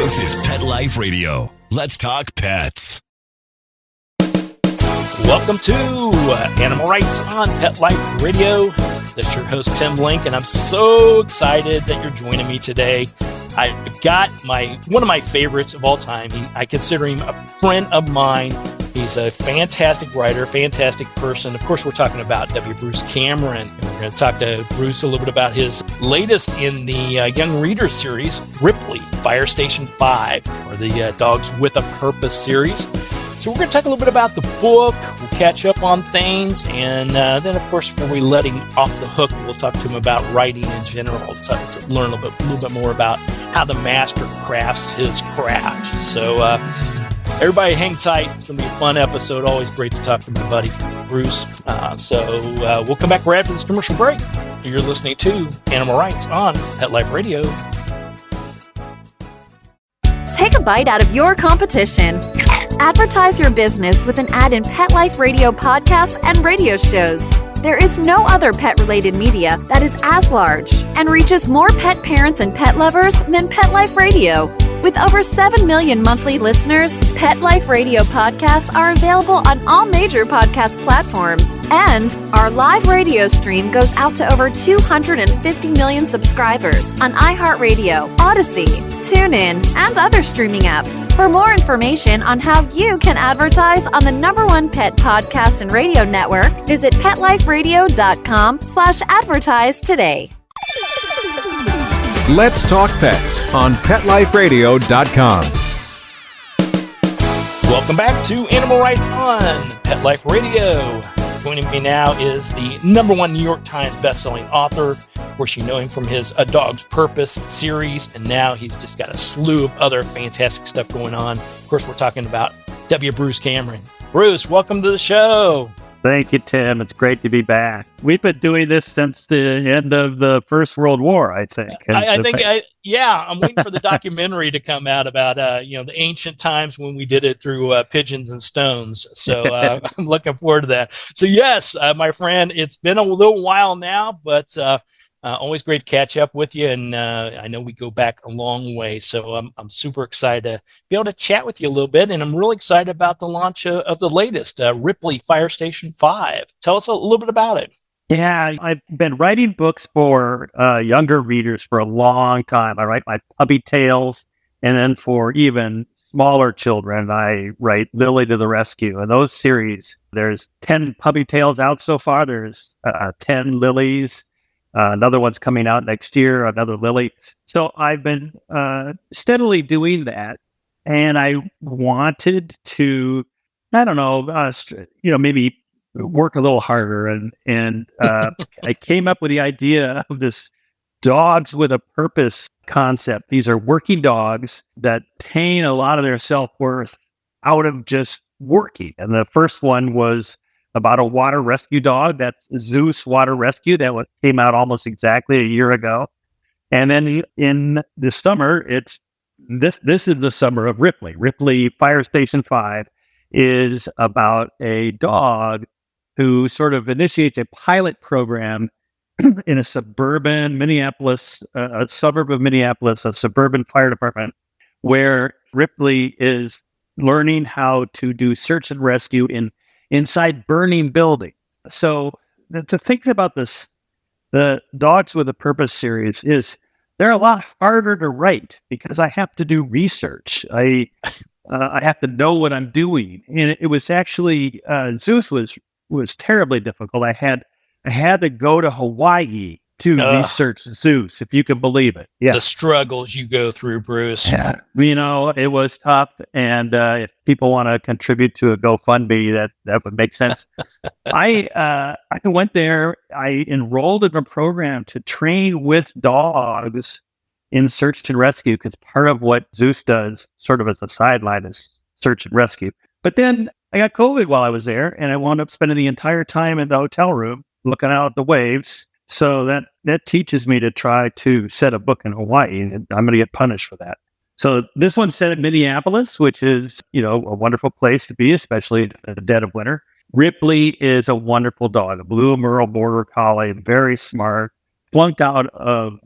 This is Pet Life Radio. Let's talk pets. Welcome to Animal Rights on Pet Life Radio. This is your host, Tim Link, and I'm so excited that you're joining me today. I got one of my favorites of all time. I consider him a friend of mine. He's a fantastic writer, fantastic person. Of course, we're talking about W. Bruce Cameron. And we're going to talk to Bruce a little bit about his latest in the Young Readers series, Ripley, Fire Station 5, or the Dogs with a Purpose series. So we're going to talk a little bit about the book. We'll catch up on things. And then, of course, before we let him off the hook, we'll talk to him about writing in general to learn a little bit more about how the master crafts his craft. So everybody hang tight. It's going to be a fun episode. Always great to talk to my buddy Bruce. So we'll come back right after this commercial break. You're listening to Animal Rights on Pet Life Radio. Take a bite out of your competition. Advertise your business with an ad in Pet Life Radio podcasts and radio shows. There is no other pet-related media that is as large and reaches more pet parents and pet lovers than Pet Life Radio. With over 7 million monthly listeners, Pet Life Radio podcasts are available on all major podcast platforms. And our live radio stream goes out to over 250 million subscribers on iHeartRadio, Odyssey, TuneIn, and other streaming apps. For more information on how you can advertise on the #1 pet podcast and radio network, visit PetLifeRadio.com/advertise today. Let's Talk Pets on PetLifeRadio.com. Welcome back to Animal Rights on Pet Life Radio. Joining me now is the #1 New York Times bestselling author. Of course, you know him from his A Dog's Purpose series, and now he's just got a slew of other fantastic stuff going on. Of course, we're talking about W. Bruce Cameron. Bruce, welcome to the show. Thank you, Tim. It's great to be back. We've been doing this since the end of the First World War, I think. I'm waiting for the documentary to come out about, the ancient times when we did it through pigeons and stones. So I'm looking forward to that. So yes, my friend, it's been a little while now, but always great to catch up with you. And I know we go back a long way. So I'm super excited to be able to chat with you a little bit. And I'm really excited about the launch of the latest, Ripley, Fire Station 5. Tell us a little bit about it. Yeah, I've been writing books for younger readers for a long time. I write my puppy tales, and then for even smaller children, I write Lily to the Rescue. And those series, there's 10 puppy tales out so far. There's 10 Lilies. Another one's coming out next year, another Lily. So I've been steadily doing that. And I wanted to, maybe work a little harder. And I came up with the idea of this dogs with a purpose concept. These are working dogs that obtain a lot of their self-worth out of just working. And the first one was about a water rescue dog. That's Zeus Water Rescue. That came out almost exactly a year ago. And then in the summer, this is the summer of Ripley. Ripley Fire Station 5 is about a dog who sort of initiates a pilot program in a suburban Minneapolis, a suburb of Minneapolis, a suburban fire department, where Ripley is learning how to do search and rescue inside burning buildings. So to think about this, the Dogs with a Purpose series they're a lot harder to write because I have to do research. I have to know what I'm doing. And it was actually, Zeus was terribly difficult. I had to go to Hawaii to research Zeus, if you can believe it. Yeah. The struggles you go through, Bruce. Yeah. It was tough. And if people want to contribute to a GoFundMe, that would make sense. I went there. I enrolled in a program to train with dogs in search and rescue, because part of what Zeus does, sort of as a sideline, is search and rescue. But then I got COVID while I was there, and I wound up spending the entire time in the hotel room looking out at the waves. So that teaches me to try to set a book in Hawaii, and I'm going to get punished for that. So this one's set in Minneapolis, which is, a wonderful place to be, especially in the dead of winter. Ripley is a wonderful dog, a blue Merle Border Collie, very smart, flunked out of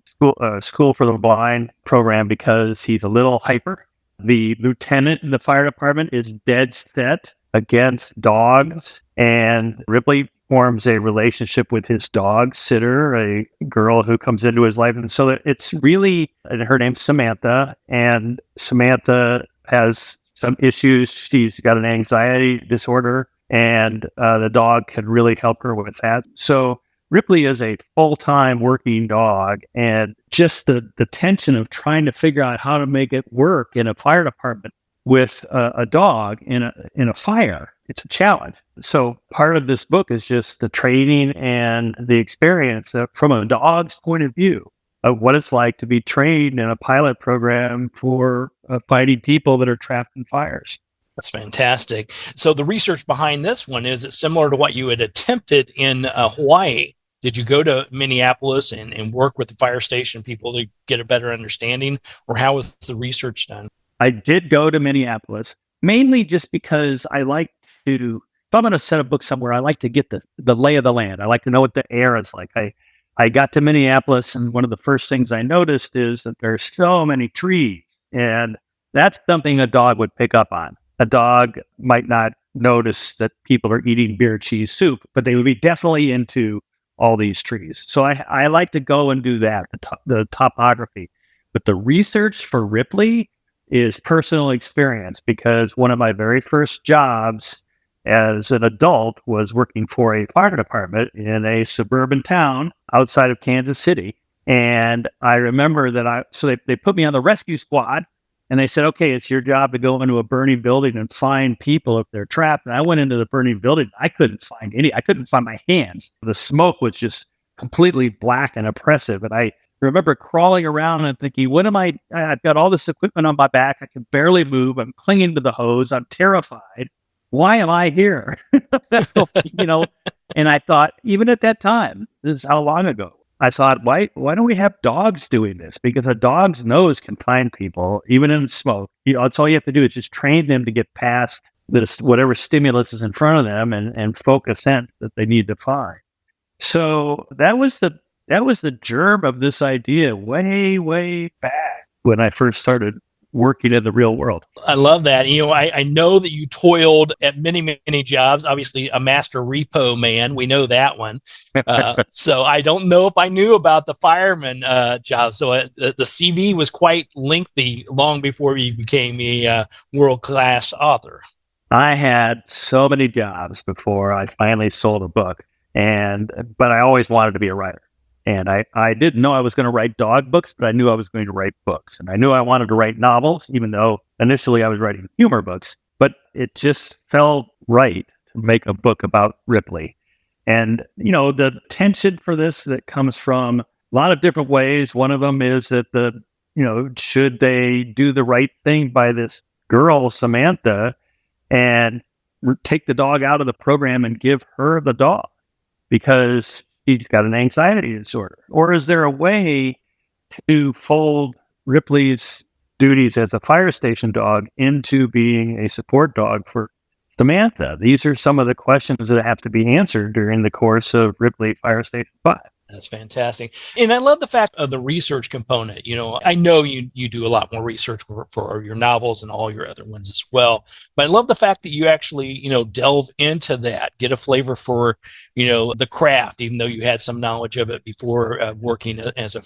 school for the blind program because he's a little hyper. The lieutenant in the fire department is dead set against dogs, and Ripley forms a relationship with his dog sitter, a girl who comes into his life. And so it's really, and her name's Samantha, and Samantha has some issues. She's got an anxiety disorder, and the dog can really help her with that. So Ripley is a full-time working dog, and just the tension of trying to figure out how to make it work in a fire department with a dog in a fire, it's a challenge. So part of this book is just the training and the experience from a dog's point of view of what it's like to be trained in a pilot program for fighting people that are trapped in fires. That's fantastic. So the research behind this one, is it similar to what you had attempted in Hawaii? Did you go to Minneapolis and work with the fire station people to get a better understanding, or how was the research done? I did go to Minneapolis, mainly just because I like to, if I'm going to set a book somewhere, I like to get the lay of the land. I like to know what the air is like. I got to Minneapolis, and one of the first things I noticed is that there's so many trees, and that's something a dog would pick up on. A dog might not notice that people are eating beer cheese soup, but they would be definitely into all these trees. So I like to go and do that, the topography. But the research for Ripley is personal experience, because one of my very first jobs as an adult was working for a fire department in a suburban town outside of Kansas City. And I remember that they put me on the rescue squad, and they said, okay, it's your job to go into a burning building and find people if they're trapped. And I went into the burning building. I couldn't find my hands. The smoke was just completely black and oppressive. And I remember crawling around and thinking, I've got all this equipment on my back. I can barely move. I'm clinging to the hose. I'm terrified. Why am I here? And I thought, even at that time, this is how long ago, I thought, why don't we have dogs doing this? Because a dog's nose can find people, even in smoke. That's all you have to do is just train them to get past this, whatever stimulus is in front of them, and focus scent that they need to find. So that was the germ of this idea way, way back when I first started working in the real world. I love that. I know that you toiled at many, many jobs. Obviously, a master repo man. We know that one. So I don't know if I knew about the fireman job. So the CV was quite lengthy long before you became a world-class author. I had so many jobs before I finally sold a book, but I always wanted to be a writer. And I didn't know I was going to write dog books, but I knew I was going to write books. And I knew I wanted to write novels, even though initially I was writing humor books. But it just felt right to make a book about Ripley. And, the tension for this that comes from a lot of different ways. One of them is that should they do the right thing by this girl, Samantha, and take the dog out of the program and give her the dog because she's got an anxiety disorder? Or is there a way to fold Ripley's duties as a fire station dog into being a support dog for Samantha? These are some of the questions that have to be answered during the course of Ripley Fire Station 5. That's fantastic. And I love the fact of the research component. I know you do a lot more research for your novels and all your other ones as well. But I love the fact that you actually, delve into that, get a flavor for, the craft, even though you had some knowledge of it before working as a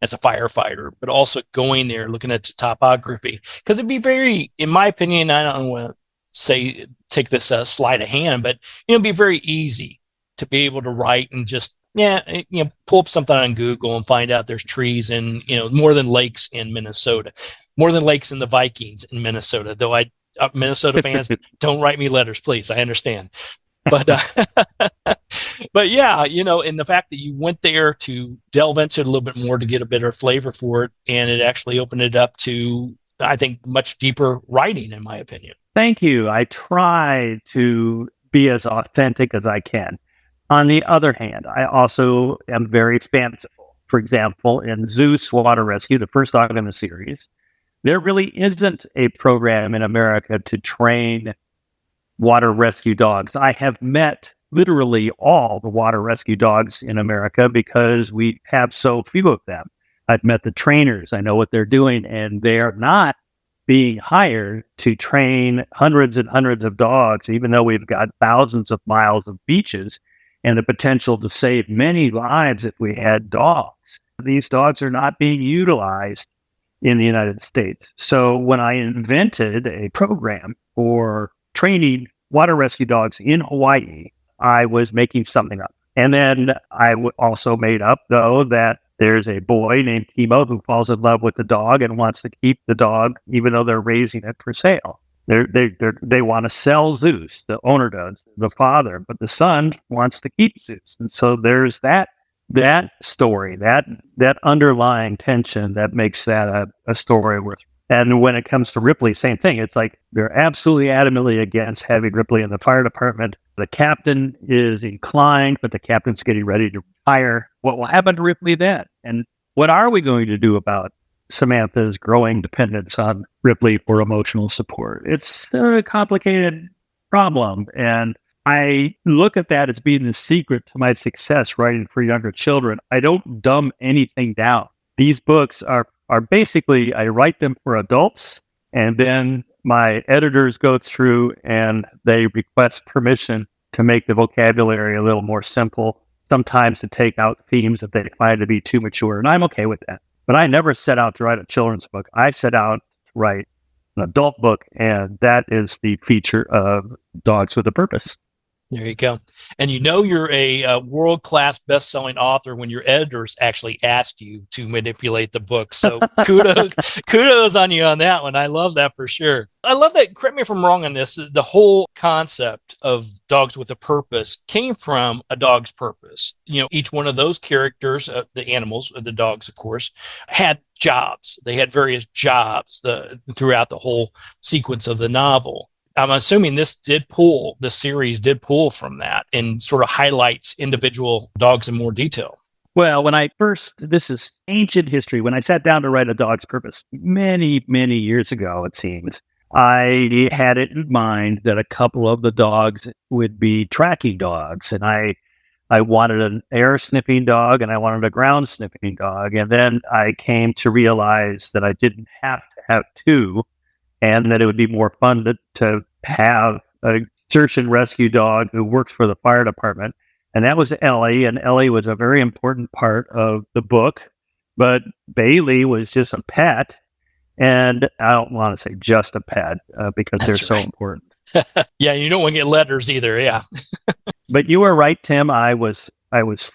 firefighter, but also going there, looking at the topography. Because it'd be very, in my opinion, I don't want to take this sleight of hand, but, it'd be very easy to be able to write and just, pull up something on Google and find out there's trees in, more than lakes in Minnesota, more than lakes in the Vikings in Minnesota. Though Minnesota fans, don't write me letters, please. I understand. But, but yeah, and the fact that you went there to delve into it a little bit more to get a better flavor for it. And it actually opened it up to, I think, much deeper writing, in my opinion. Thank you. I try to be as authentic as I can. On the other hand, I also am very fanciful. For example, in Zeus Water Rescue, the first dog in the series, there really isn't a program in America to train water rescue dogs. I have met literally all the water rescue dogs in America because we have so few of them. I've met the trainers. I know what they're doing, and they are not being hired to train hundreds and hundreds of dogs, even though we've got thousands of miles of beaches and the potential to save many lives if we had dogs. These dogs are not being utilized in the United States. So when I invented a program for training water rescue dogs in Hawaii, I was making something up. And then I also made up, though, that there's a boy named Timo who falls in love with the dog and wants to keep the dog, even though they're raising it for sale. They want to sell Zeus, the owner does, the father, but the son wants to keep Zeus. And so there's that story, that underlying tension that makes that a story worth. And when it comes to Ripley, same thing. It's like they're absolutely adamantly against having Ripley in the fire department. The captain is inclined, but the captain's getting ready to retire. What will happen to Ripley then? And what are we going to do about Samantha's growing dependence on Ripley for emotional support? It's a complicated problem. And I look at that as being the secret to my success writing for younger children. I don't dumb anything down. These books are basically, I write them for adults, and then my editors go through and they request permission to make the vocabulary a little more simple, sometimes to take out themes that they find to be too mature, and I'm okay with that. But I never set out to write a children's book. I set out to write an adult book, and that is the feature of Dogs with a Purpose. There you go. And you're a world-class best-selling author when your editors actually ask you to manipulate the book. So kudos on you on that one. I love that for sure. I love that. Correct me if I'm wrong on this. The whole concept of Dogs with a Purpose came from a dog's purpose. Each one of those characters, the animals, the dogs, of course, had jobs. They had various jobs throughout the whole sequence of the novel. I'm assuming the series did pull from that and sort of highlights individual dogs in more detail. Well, this is ancient history. When I sat down to write A Dog's Purpose, many, many years ago, it seems, I had it in mind that a couple of the dogs would be tracking dogs. And I wanted an air sniffing dog and I wanted a ground sniffing dog. And then I came to realize that I didn't have to have two, and that it would be more fun to have a search and rescue dog who works for the fire department. And that was Ellie, and Ellie was a very important part of the book. But Bailey was just a pet, and I don't want to say just a pet because they're so important. Yeah, you don't want to get letters either, yeah. But you were right, Tim. I was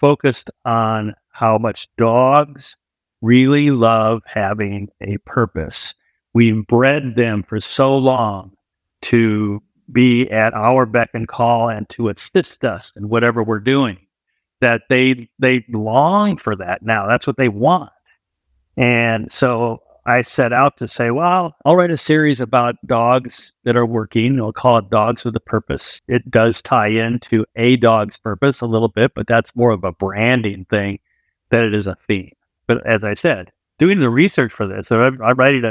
focused on how much dogs really love having a purpose. We've bred them for so long to be at our beck and call and to assist us in whatever we're doing that they long for that now. That's what they want. And so I set out to say, well, I'll write a series about dogs that are working. I'll call it Dogs with a Purpose. It does tie into a dog's purpose a little bit, but that's more of a branding thing than it is a theme. But as I said, doing the research for this, so I'm writing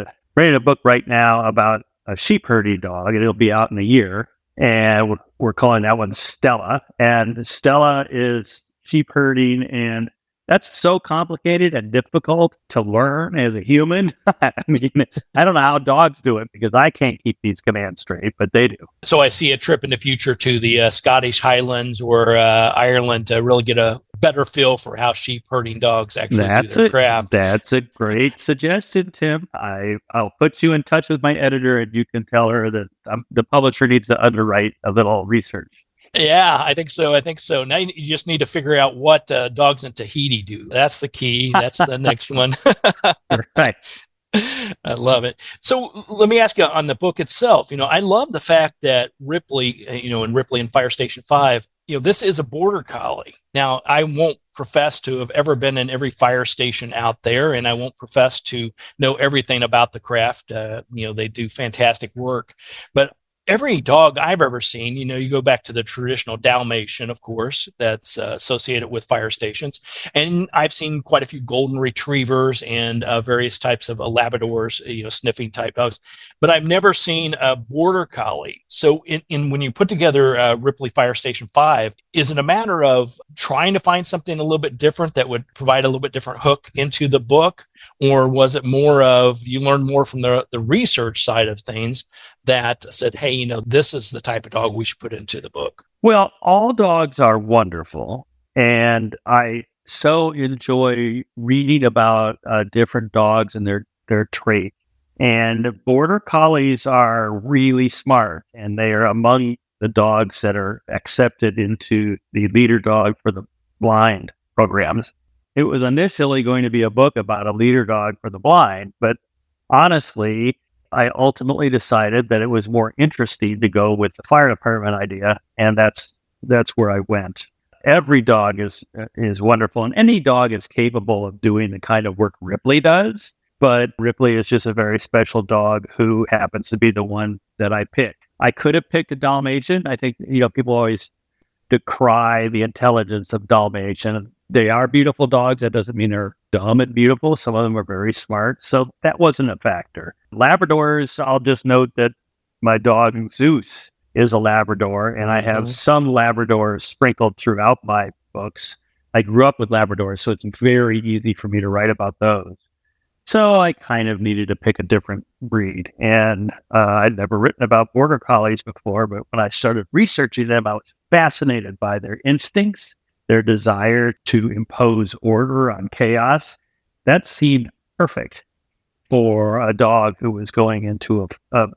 a book right now about a sheep herding dog, and it'll be out in a year. And we're calling that one Stella. And Stella is sheep herding, and that's so complicated and difficult to learn as a human. I mean, I don't know how dogs do it because I can't keep these commands straight, but they do. So I see a trip in the future to the Scottish Highlands or Ireland to really get a better feel for how sheep herding dogs actually do their craft. That's a great suggestion, Tim. I'll put you in touch with my editor, and you can tell her that the publisher needs to underwrite a little research. Yeah, I think so. Now you just need to figure out what dogs in Tahiti do. That's the key. That's the next one. Right. I love it. So let me ask you on the book itself. I love the fact that Ripley, in Ripley and Fire Station 5, this is a border collie. Now, I won't profess to have ever been in every fire station out there, and I won't profess to know everything about the craft. They do fantastic work. But every dog I've ever seen, you go back to the traditional Dalmatian, of course, that's associated with fire stations. And I've seen quite a few golden retrievers and various types of Labradors, sniffing type dogs. But I've never seen a border collie. So when you put together Ripley Fire Station 5, is it a matter of trying to find something a little bit different that would provide a little bit different hook into the book? Or was it more of you learned more from the research side of things that said, hey, this is the type of dog we should put into the book? Well, all dogs are wonderful. And I so enjoy reading about different dogs and their traits. And border collies are really smart, and they are among the dogs that are accepted into the leader dog for the blind programs. It was initially going to be a book about a leader dog for the blind, but honestly, I ultimately decided that it was more interesting to go with the fire department idea, and that's where I went. Every dog is wonderful, and any dog is capable of doing the kind of work Ripley does, but Ripley is just a very special dog who happens to be the one that I picked. I could have picked a Dalmatian. I think, people always decry the intelligence of Dalmatian. They are beautiful dogs. That doesn't mean they're dumb and beautiful. Some of them are very smart. So that wasn't a factor. Labradors, I'll just note that my dog Zeus is a Labrador, and I have some Labradors sprinkled throughout my books. I grew up with Labradors, so it's very easy for me to write about those. So I kind of needed to pick a different breed. And I'd never written about border collies before, but when I started researching them, I was fascinated by their instincts, their desire to impose order on chaos. That seemed perfect for a dog who was going into a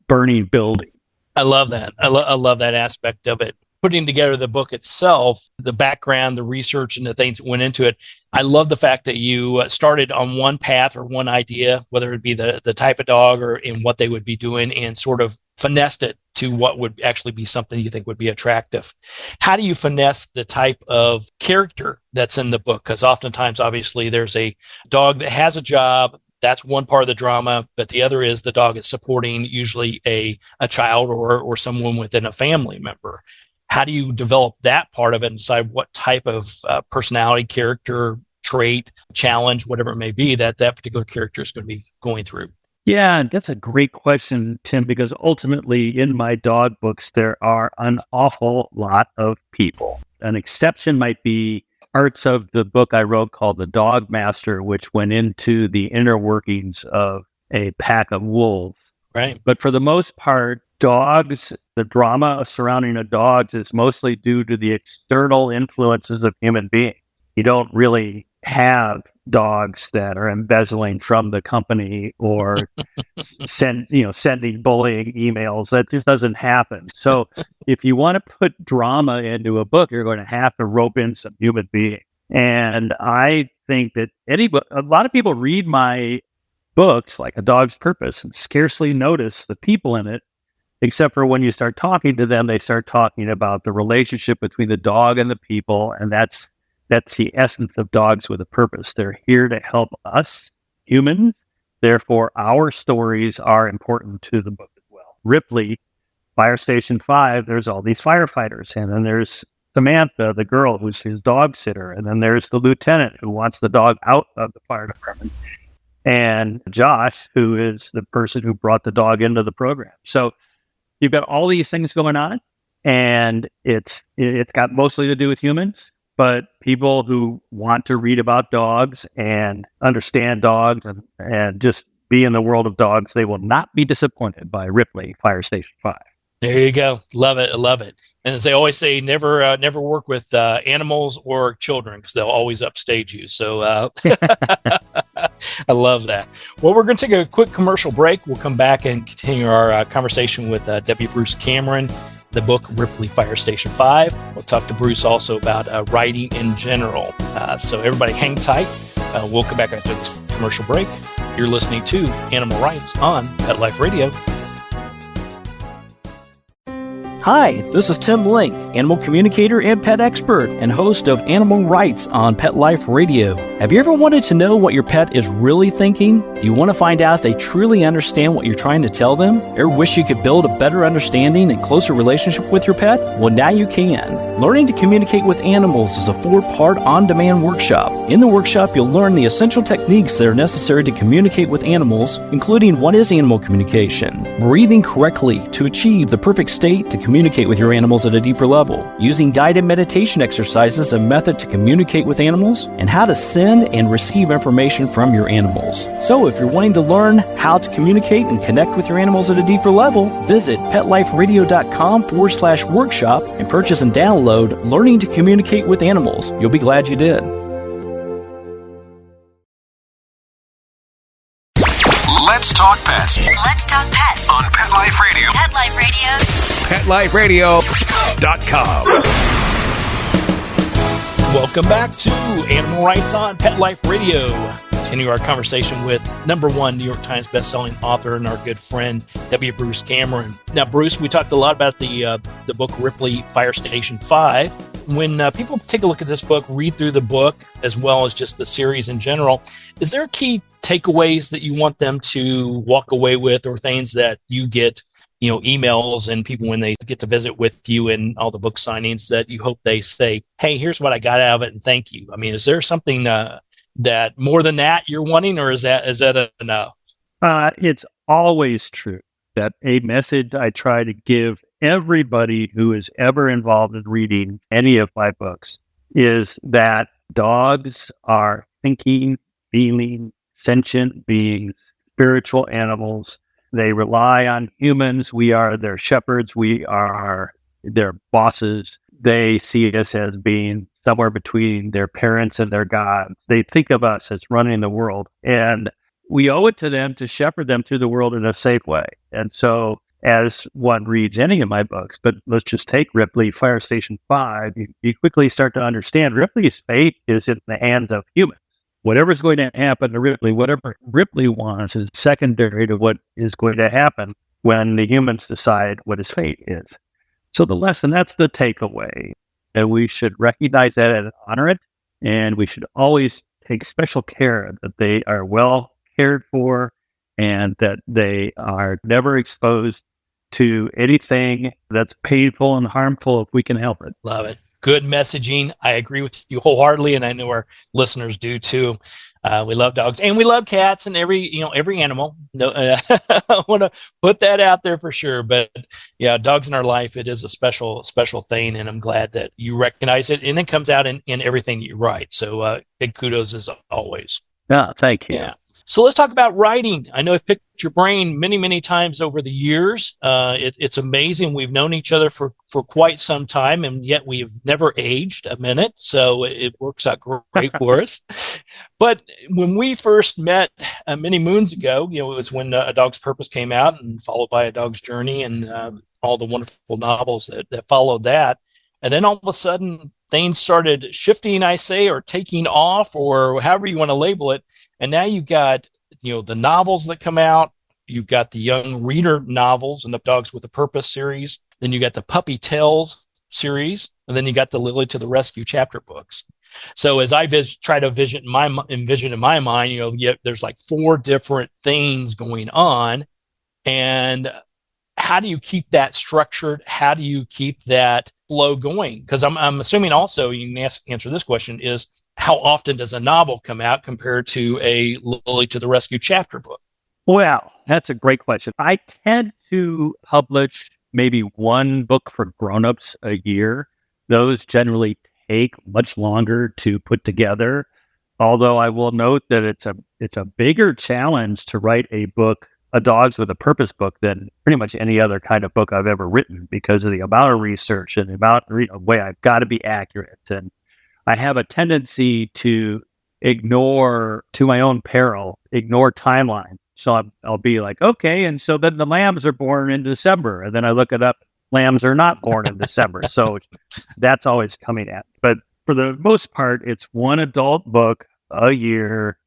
burning building. I love that. I love that aspect of it. Putting together the book itself, the background, the research, and the things that went into it. I love the fact that you started on one path or one idea, whether it be the type of dog or in what they would be doing, and sort of finessed it to what would actually be something you think would be attractive. How do you finesse the type of character that's in the book? Because oftentimes, obviously, there's a dog that has a job. That's one part of the drama, but the other is the dog is supporting usually a child or someone within a family member. How do you develop that part of it and decide what type of personality, character, trait, challenge, whatever it may be, that particular character is going to be going through? Yeah, that's a great question, Tim, because ultimately in my dog books, there are an awful lot of people. An exception might be parts of the book I wrote called The Dog Master, which went into the inner workings of a pack of wolves. Right. But for the most part, dogs, the drama surrounding the dogs is mostly due to the external influences of human beings. You don't really have dogs that are embezzling from the company or sending bullying emails. That just doesn't happen. So if you want to put drama into a book, you're going to have to rope in some human beings. And I think that a lot of people read my books like A Dog's Purpose and scarcely notice the people in it, except for when you start talking to them, they start talking about the relationship between the dog and the people. And that's the essence of Dogs with a Purpose. They're here to help us, humans. Therefore, our stories are important to the book as well. Ripley, Fire Station 5, there's all these firefighters. And then there's Samantha, the girl who's his dog sitter. And then there's the lieutenant who wants the dog out of the fire department. And Josh, who is the person who brought the dog into the program. So you've got all these things going on, and it's got mostly to do with humans, but people who want to read about dogs and understand dogs and just be in the world of dogs, they will not be disappointed by Ripley Fire Station 5. There you go. Love it. I love it. And as they always say, never work with animals or children because they'll always upstage you. So I love that. Well, we're going to take a quick commercial break. We'll come back and continue our conversation with Deputy Bruce Cameron, the book Ripley Fire Station 5. We'll talk to Bruce also about writing in general. So everybody hang tight. We'll come back after this commercial break. You're listening to Animal Rights on Pet Life Radio. Hi, this is Tim Link, animal communicator and pet expert and host of Animal Rights on Pet Life Radio. Have you ever wanted to know what your pet is really thinking? Do you want to find out if they truly understand what you're trying to tell them? Or wish you could build a better understanding and closer relationship with your pet? Well, now you can. Learning to Communicate with Animals is a 4-part on-demand workshop. In the workshop, you'll learn the essential techniques that are necessary to communicate with animals, including what is animal communication, breathing correctly to achieve the perfect state to communicate with your animals at a deeper level, using guided meditation exercises, a method to communicate with animals, and how to send and receive information from your animals. So if you're wanting to learn how to communicate and connect with your animals at a deeper level, visit PetLifeRadio.com/workshop and purchase and download Learning to Communicate with Animals. You'll be glad you did. Let's talk pets Let's talk pets on Pet Life Radio. Pet Life Radio. PetLifeRadio.com. Welcome back to Animal Rights on Pet Life Radio. Continue our conversation with #1 New York Times bestselling author and our good friend W. Bruce Cameron. Now, Bruce, we talked a lot about the book Ripley, Fire Station 5. When people take a look at this book, read through the book, as well as just the series in general, is there key takeaways that you want them to walk away with, or things that you get, emails and people when they get to visit with you and all the book signings that you hope they say, hey, here's what I got out of it and thank you? I mean, is there something that more than that you're wanting, or is that a no? It's always true that a message I try to give everybody who is ever involved in reading any of my books is that dogs are thinking, feeling, sentient beings, spiritual animals. They rely on humans. We are their shepherds. We are their bosses. They see us as being somewhere between their parents and their God. They think of us as running the world, and we owe it to them to shepherd them through the world in a safe way. And so as one reads any of my books, but let's just take Ripley, Fire Station 5, you quickly start to understand Ripley's fate is in the hands of humans. Whatever's going to happen to Ripley, whatever Ripley wants is secondary to what is going to happen when the humans decide what his fate is. So the lesson, that's the takeaway, that we should recognize that and honor it, and we should always take special care that they are well cared for and that they are never exposed to anything that's painful and harmful if we can help it. Love it. Good messaging. I agree with you wholeheartedly, and I know our listeners do too. We love dogs and we love cats and every animal. No, I want to put that out there for sure. But yeah, dogs in our life, it is a special thing, and I'm glad that you recognize it, and it comes out in everything you write. So big kudos as always. Thank you. Yeah. So let's talk about writing. I know I've picked your brain many, many times over the years. It's amazing. We've known each other for quite some time, and yet we've never aged a minute. So it works out great for us. But when we first met many moons ago, it was when A Dog's Purpose came out, and followed by A Dog's Journey, and all the wonderful novels that followed that. And then all of a sudden, things started shifting, I say, or taking off, or however you want to label it. And now you've got, the novels that come out. You've got the young reader novels and the Dogs with a Purpose series. Then you got the Puppy Tales series. And then you got the Lily to the Rescue chapter books. So as I try to envision in my mind, there's like 4 different things going on. And how do you keep that structured? How do you keep that flow going? Because I'm assuming also you can answer this question is, how often does a novel come out compared to a Lily to the Rescue chapter book? Well, that's a great question. I tend to publish maybe 1 book for grownups a year. Those generally take much longer to put together. Although I will note that it's a bigger challenge to write a book, A Dogs with a Purpose book, than pretty much any other kind of book I've ever written, because of the amount of research and the amount of way I've got to be accurate. And I have a tendency to ignore, to my own peril, ignore timeline. So I'll be like, okay, and so then the lambs are born in December. And then I look it up, lambs are not born in December. So that's always coming at. But for the most part, it's 1 adult book a year,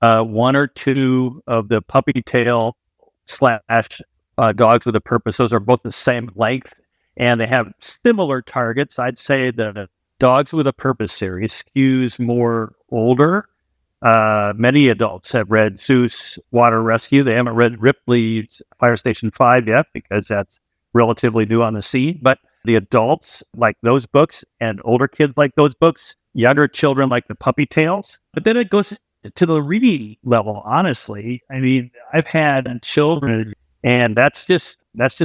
1 or 2 of the Puppy Tail / Dogs with a Purpose. Those are both the same length, and they have similar targets. I'd say the Dogs with a Purpose series skews more older, Many adults have read Seuss Water Rescue. They haven't read Ripley's Fire Station 5 yet because that's relatively new on the scene. But the adults like those books, and older kids like those books. Younger children like the puppy tales. But then it goes to the reading level, honestly. I mean, I've had children, and that's just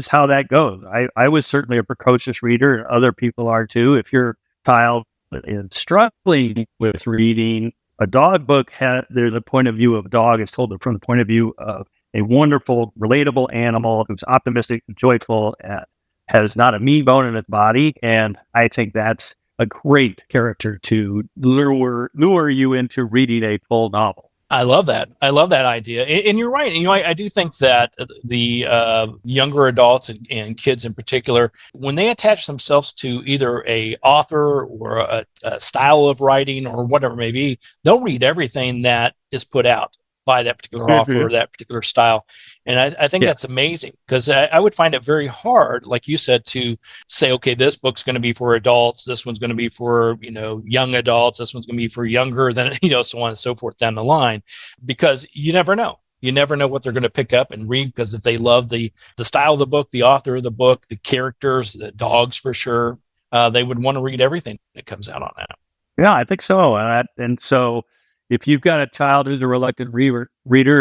how that goes. I was certainly a precocious reader, and other people are too. If your child is struggling with reading, a dog book there's a point of view of a dog is told from the point of view of a wonderful, relatable animal who's optimistic and joyful and has not a mean bone in its body. And I think that's a great character to lure you into reading a full novel. I love that. I love that idea. And you're right. I do think that the younger adults and kids in particular, when they attach themselves to either a author or a style of writing or whatever it may be, they'll read everything that is put out by that particular author or that particular style. And I think that's amazing, because I would find it very hard, like you said, to say, okay, this book's going to be for adults. This one's going to be for, young adults. This one's going to be for younger than, so on and so forth down the line, because you never know. You never know what they're going to pick up and read, because if they love the style of the book, the author of the book, the characters, the dogs for sure, they would want to read everything that comes out on that. Yeah, I think so. And so if you've got a child who's a reluctant reader,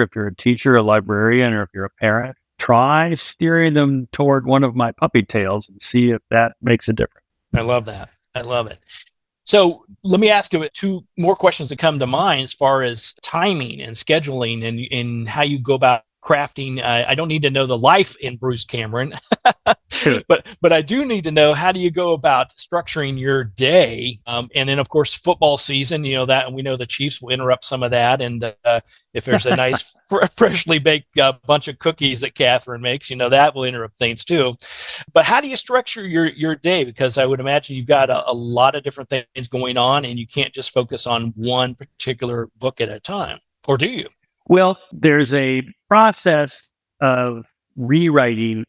if you're a teacher, a librarian, or if you're a parent, try steering them toward one of my puppy tales and see if that makes a difference. I love that. I love it. So let me ask you two more questions that come to mind as far as timing and scheduling and how you go about crafting. I don't need to know the life in Bruce Cameron, but I do need to know, how do you go about structuring your day? And then, of course, football season, that, and we know the Chiefs will interrupt some of that. And if there's a nice freshly baked bunch of cookies that Catherine makes, that will interrupt things too. But how do you structure your day? Because I would imagine you've got a lot of different things going on, and you can't just focus on one particular book at a time, or do you? Well, there's a process of writing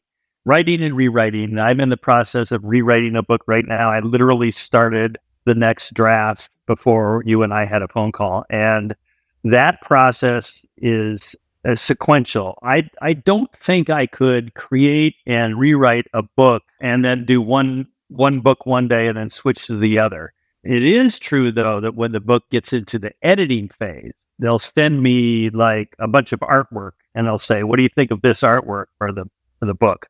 and rewriting. I'm in the process of rewriting a book right now. I literally started the next draft before you and I had a phone call. And that process is sequential. I don't think I could create and rewrite a book and then do one book one day and then switch to the other. It is true, though, that when the book gets into the editing phase, they'll send me like a bunch of artwork, and they'll say, "What do you think of this artwork for the book?"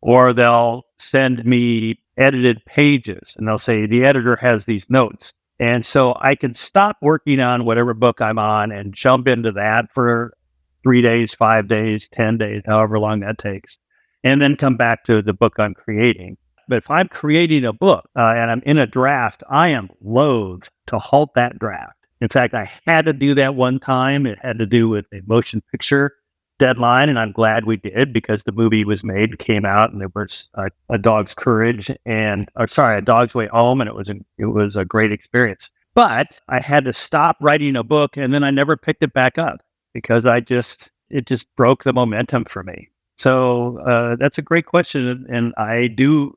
Or they'll send me edited pages, and they'll say, "The editor has these notes." And so I can stop working on whatever book I'm on and jump into that for 3 days, 5 days, 10 days, however long that takes, and then come back to the book I'm creating. But if I'm creating a book and I'm in a draft, I am loath to halt that draft. In fact, I had to do that one time. It had to do with a motion picture deadline, and I'm glad we did, because the movie was made, came out, and there was A Dog's Courage A Dog's Way Home, and it was a great experience. But I had to stop writing a book, and then I never picked it back up because it just broke the momentum for me. So that's a great question, and I do,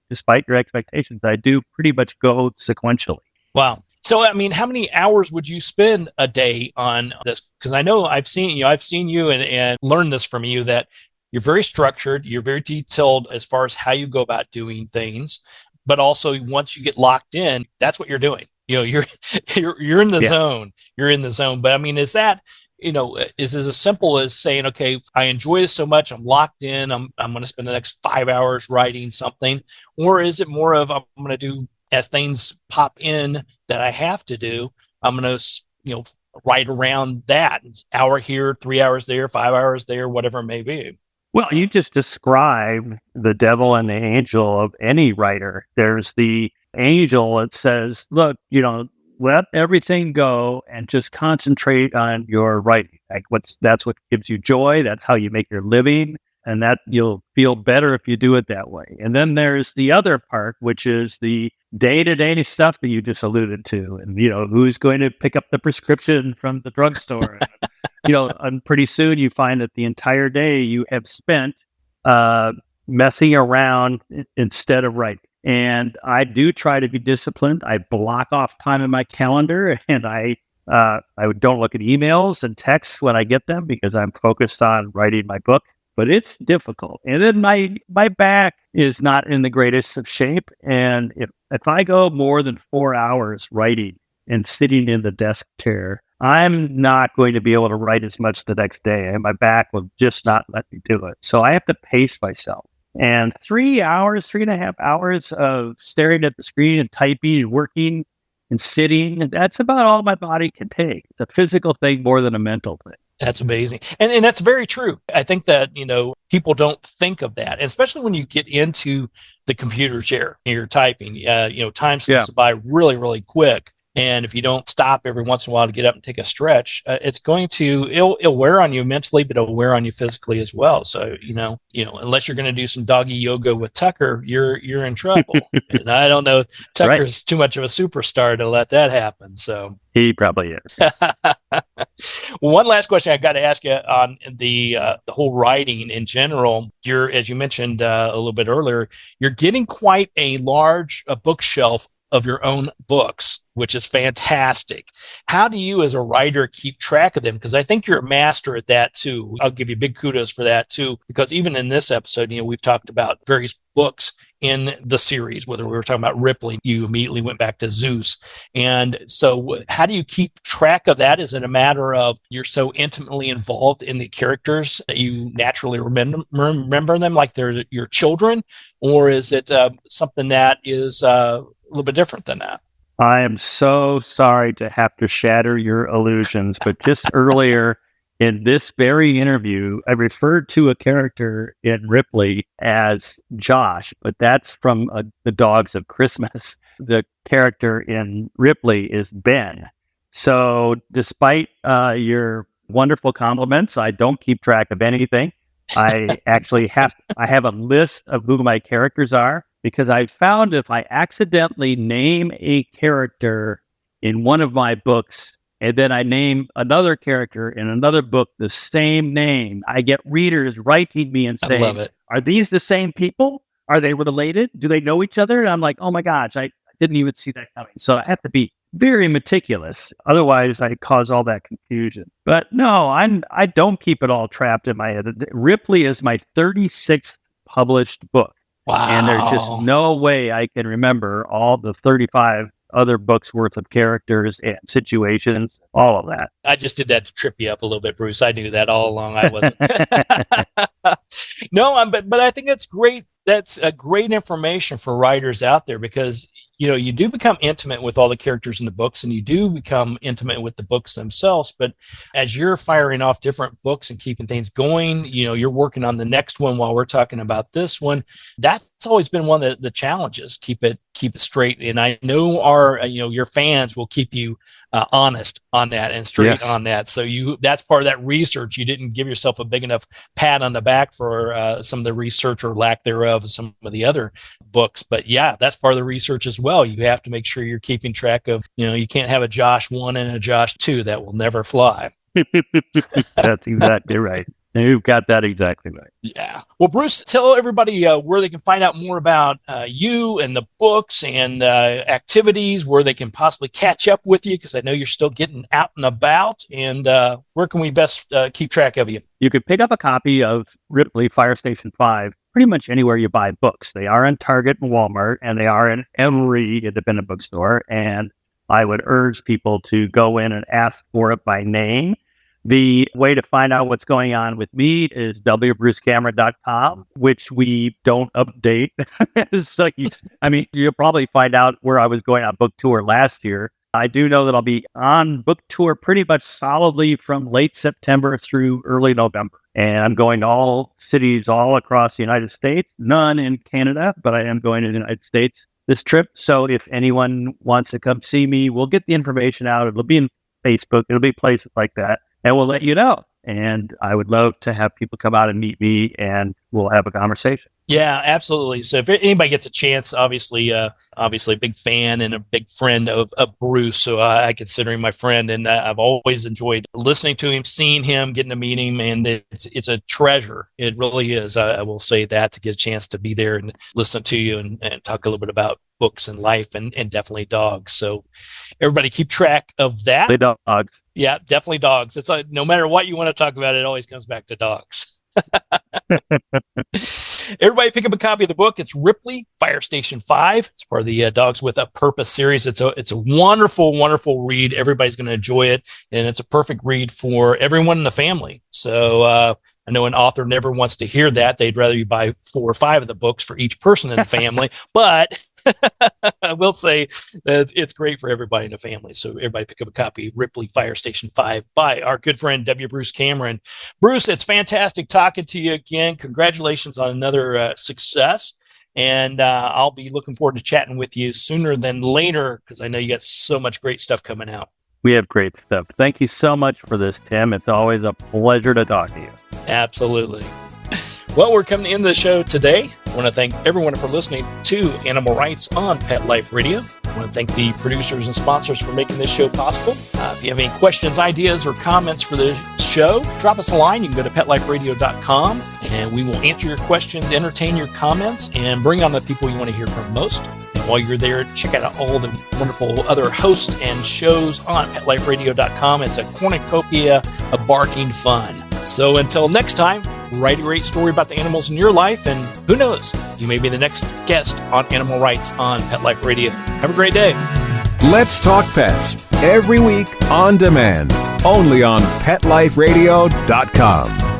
despite your expectations, I do pretty much go sequentially. Wow. So, I mean, how many hours would you spend a day on this? Because I know I've seen you and learned this from you, that you're very structured, you're very detailed as far as how you go about doing things, but also once you get locked in, that's what you're doing. You're in the zone. You're in the zone. But I mean, is that, is as simple as saying, okay, I enjoy this so much, I'm locked in, I'm going to spend the next 5 hours writing something, or is it more of, I'm going to do, as things pop in that I have to do, I'm going to, write around that. It's hour here, 3 hours there, 5 hours there, whatever it may be. Well, you just described the devil and the angel of any writer. There's the angel that says, look, let everything go and just concentrate on your writing. That's what gives you joy. That's how you make your living. And that you'll feel better if you do it that way. And then there's the other part, which is the day-to-day stuff that you just alluded to. And, who's going to pick up the prescription from the drugstore? And pretty soon you find that the entire day you have spent messing around instead of writing. And I do try to be disciplined. I block off time in my calendar, and I I don't look at emails and texts when I get them because I'm focused on writing my book. But it's difficult. And then my back is not in the greatest of shape. And if I go more than 4 hours writing and sitting in the desk chair, I'm not going to be able to write as much the next day. And my back will just not let me do it. So I have to pace myself. And 3.5 hours of staring at the screen and typing and working and sitting, that's about all my body can take. It's a physical thing more than a mental thing. That's amazing. And that's very true. I think that, people don't think of that, especially when you get into the computer chair and you're typing, time slips by really, really quick. And if you don't stop every once in a while to get up and take a stretch, it'll wear on you mentally, but it'll wear on you physically as well. So, unless you're going to do some doggy yoga with Tucker, you're in trouble. And I don't know, Tucker's too much of a superstar to let that happen. So he probably is. One last question I got to ask you on the whole writing in general. You're, as you mentioned a little bit earlier, you're getting quite a large bookshelf of your own books, which is fantastic. How do you as a writer keep track of them? Because I think you're a master at that too. I'll give you big kudos for that too, because even in this episode, we've talked about various books in the series, whether we were talking about Ripley, you immediately went back to Zeus. And so how do you keep track of that? Is it a matter of you're so intimately involved in the characters that you naturally remember them like they're your children? Or is it something that is a little bit different than that? I am so sorry to have to shatter your illusions, but just earlier in this very interview, I referred to a character in Ripley as Josh, but that's from The Dogs of Christmas. The character in Ripley is Ben. So despite your wonderful compliments, I don't keep track of anything. I actually have a list of who my characters are, because I found if I accidentally name a character in one of my books and then I name another character in another book the same name, I get readers writing me and saying, I love it. Are these the same people? Are they related? Do they know each other? And I'm like, oh my gosh, I didn't even see that coming. So I have to be very meticulous. Otherwise, I cause all that confusion. But no, I don't keep it all trapped in my head. Ripley is my 36th published book. Wow. And there's just no way I can remember all the 35 other books worth of characters and situations, all of that. I just did that to trip you up a little bit, Bruce. I knew that all along. I wasn't. No, but I think that's great. That's a great information for writers out there, because you do become intimate with all the characters in the books, and you do become intimate with the books themselves. But as you're firing off different books and keeping things going, you're working on the next one while we're talking about this one. That's always been one of the challenges. Keep it straight. And I know our your fans will keep you honest on that and straight on that. So that's part of that research. You didn't give yourself a big enough pat on the back for some of the research or lack thereof of some of the other books. But yeah, that's part of the research as well. You have to make sure you're keeping track of, you can't have a Josh 1 and a Josh 2. That will never fly. That's exactly right. You've got that exactly right. Yeah. Well, Bruce, tell everybody where they can find out more about you and the books and activities, where they can possibly catch up with you, because I know you're still getting out and about. And where can we best keep track of you? You could pick up a copy of Ripley Fire Station 5 pretty much anywhere you buy books. They are in Target and Walmart, and they are in every independent bookstore. And I would urge people to go in and ask for it by name. The way to find out what's going on with me is wbrucecameron.com, which we don't update. So you'll probably find out where I was going on book tour last year. I do know that I'll be on book tour pretty much solidly from late September through early November. And I'm going to all cities all across the United States, none in Canada, but I am going to the United States this trip. So if anyone wants to come see me, we'll get the information out. It'll be in Facebook. It'll be places like that. And we'll let you know. And I would love to have people come out and meet me, and we'll have a conversation. Yeah, absolutely. So if anybody gets a chance, obviously a big fan and a big friend of Bruce. So I consider him my friend, and I've always enjoyed listening to him, seeing him, getting to meet him, and it's a treasure. It really is. I will say that, to get a chance to be there and listen to you and talk a little bit about books and life and definitely dogs. So everybody keep track of that. The dogs. Yeah, definitely dogs. It's no matter what you want to talk about, it always comes back to dogs. Everybody pick up a copy of the book. It's Ripley, Fire Station 5. It's part of the Dogs with a Purpose series. It's a wonderful, wonderful read. Everybody's going to enjoy it, and it's a perfect read for everyone in the family. So I know an author never wants to hear that. They'd rather you buy 4 or 5 of the books for each person in the family, but I will say that it's great for everybody in the family. So everybody pick up a copy, Ripley, Fire Station 5 by our good friend, W. Bruce Cameron. Bruce, it's fantastic talking to you again. Congratulations on another success. And I'll be looking forward to chatting with you sooner than later, because I know you got so much great stuff coming out. We have great stuff. Thank you so much for this, Tim. It's always a pleasure to talk to you. Absolutely. Well, we're coming to the end of the show today. I want to thank everyone for listening to Animal Rights on Pet Life Radio. I want to thank the producers and sponsors for making this show possible. If you have any questions, ideas, or comments for the show, drop us a line. You can go to PetLifeRadio.com, and we will answer your questions, entertain your comments, and bring on the people you want to hear from most. And while you're there, check out all the wonderful other hosts and shows on PetLifeRadio.com. It's a cornucopia of barking fun. So until next time, write a great story about the animals in your life, and who knows, you may be the next guest on Animal Rights on Pet Life Radio. Have a great day. Let's Talk Pets, every week on demand, only on PetLifeRadio.com.